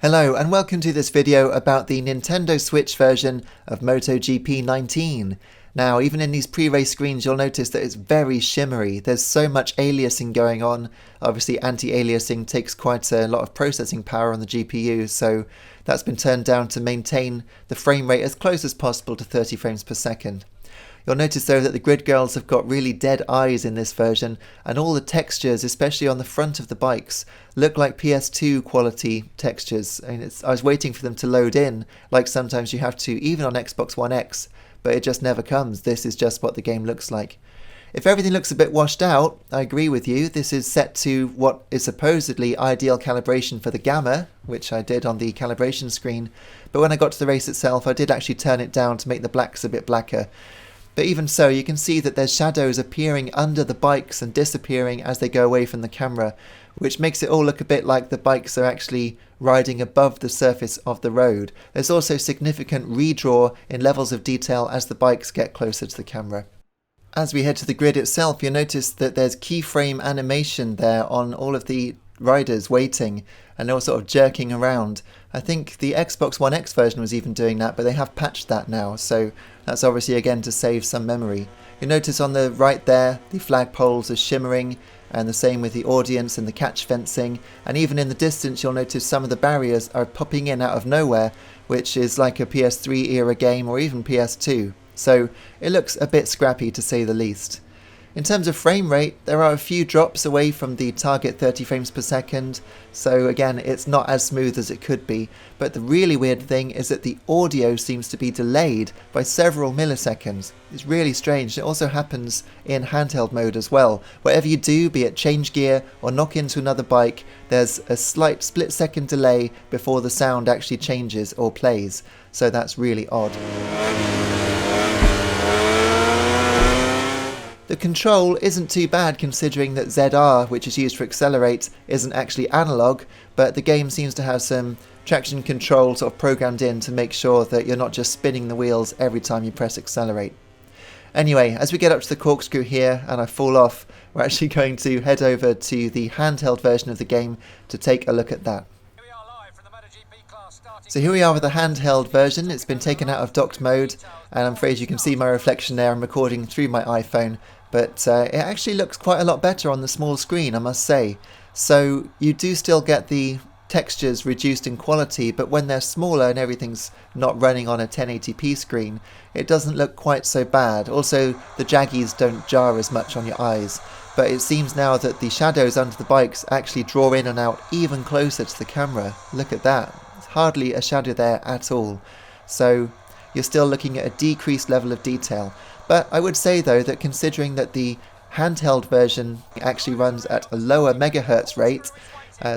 Hello and welcome to this video about the Nintendo Switch version of MotoGP 19. Now, even in these pre-race screens you'll notice that it's very shimmery. There's so much aliasing going on. Obviously anti-aliasing takes quite a lot of processing power on the GPU, so that's been turned down to maintain the frame rate as close as possible to 30 frames per second. You'll notice though that the grid girls have got really dead eyes in this version, and all the textures, especially on the front of the bikes, look like PS2 quality textures. I was waiting for them to load in, like sometimes you have to even on Xbox One X, but it just never comes. This is just what the game looks like. If everything looks a bit washed out, I agree with you. This is set to what is supposedly ideal calibration for the gamma, which I did on the calibration screen, but when I got to the race itself I did actually turn it down to make the blacks a bit blacker. But even so, you can see that there's shadows appearing under the bikes and disappearing as they go away from the camera, which makes it all look a bit like the bikes are actually riding above the surface of the road. There's also significant redraw in levels of detail as the bikes get closer to the camera. As we head to the grid itself, you'll notice that there's keyframe animation there on all of the riders waiting, and they're all sort of jerking around. I think the Xbox One X version was even doing that, but they have patched that now, so that's obviously again to save some memory. You'll notice on the right there, the flagpoles are shimmering, and the same with the audience and the catch fencing, and even in the distance you'll notice some of the barriers are popping in out of nowhere, which is like a PS3 era game or even PS2, so it looks a bit scrappy to say the least. In terms of frame rate, there are a few drops away from the target 30 frames per second, so again it's not as smooth as it could be, but the really weird thing is that the audio seems to be delayed by several milliseconds. It's really strange. It also happens in handheld mode as well. Whatever you do, be it change gear or knock into another bike, there's a slight split-second delay before the sound actually changes or plays, so that's really odd. The control isn't too bad considering that ZR, which is used for accelerate, isn't actually analog, but the game seems to have some traction control sort of programmed in to make sure that you're not just spinning the wheels every time you press accelerate. Anyway, as we get up to the corkscrew here and I fall off, we're actually going to head over to the handheld version of the game to take a look at that. So here we are with the handheld version. It's been taken out of docked mode, and I'm afraid you can see my reflection there. I'm recording through my iPhone, but it actually looks quite a lot better on the small screen, I must say. So you do still get the textures reduced in quality, but when they're smaller and everything's not running on a 1080p screen, it doesn't look quite so bad. Also, the jaggies don't jar as much on your eyes, but it seems now that the shadows under the bikes actually draw in and out even closer to the camera. Look at that. Hardly a shadow there at all, so you're still looking at a decreased level of detail. But I would say though that considering that the handheld version actually runs at a lower megahertz rate,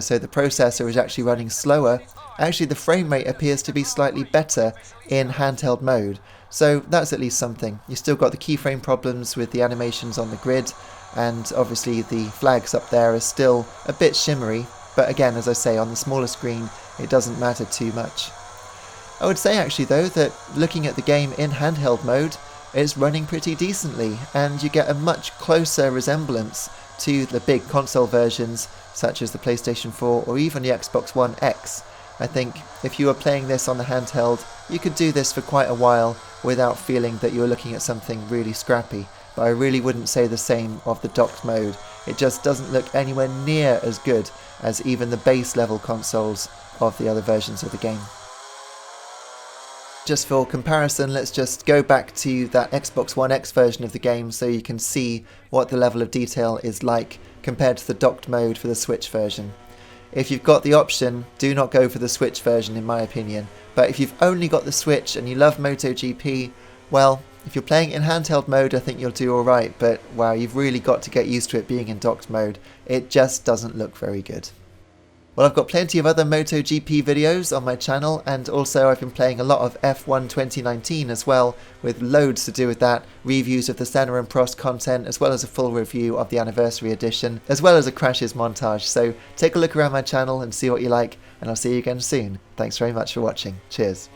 so the processor is actually running slower, actually the frame rate appears to be slightly better in handheld mode, so that's at least something. You've still got the keyframe problems with the animations on the grid, and obviously the flags up there are still a bit shimmery, but again, as I say, on the smaller screen it doesn't matter too much. I would say actually though that looking at the game in handheld mode, it's running pretty decently, and you get a much closer resemblance to the big console versions such as the PlayStation 4 or even the Xbox One X. I think if you were playing this on the handheld, you could do this for quite a while without feeling that you were looking at something really scrappy, but I really wouldn't say the same of the docked mode. It just doesn't look anywhere near as good as even the base level consoles of the other versions of the game. Just for comparison, let's just go back to that Xbox One X version of the game so you can see what the level of detail is like compared to the docked mode for the Switch version. If you've got the option, do not go for the Switch version in my opinion, but if you've only got the Switch and you love MotoGP, well, if you're playing in handheld mode I think you'll do alright, but wow, you've really got to get used to it being in docked mode. It just doesn't look very good. Well, I've got plenty of other MotoGP videos on my channel, and also I've been playing a lot of F1 2019 as well, with loads to do with that, reviews of the Senna and Prost content, as well as a full review of the anniversary edition, as well as a crashes montage. So take a look around my channel and see what you like, and I'll see you again soon. Thanks very much for watching. Cheers.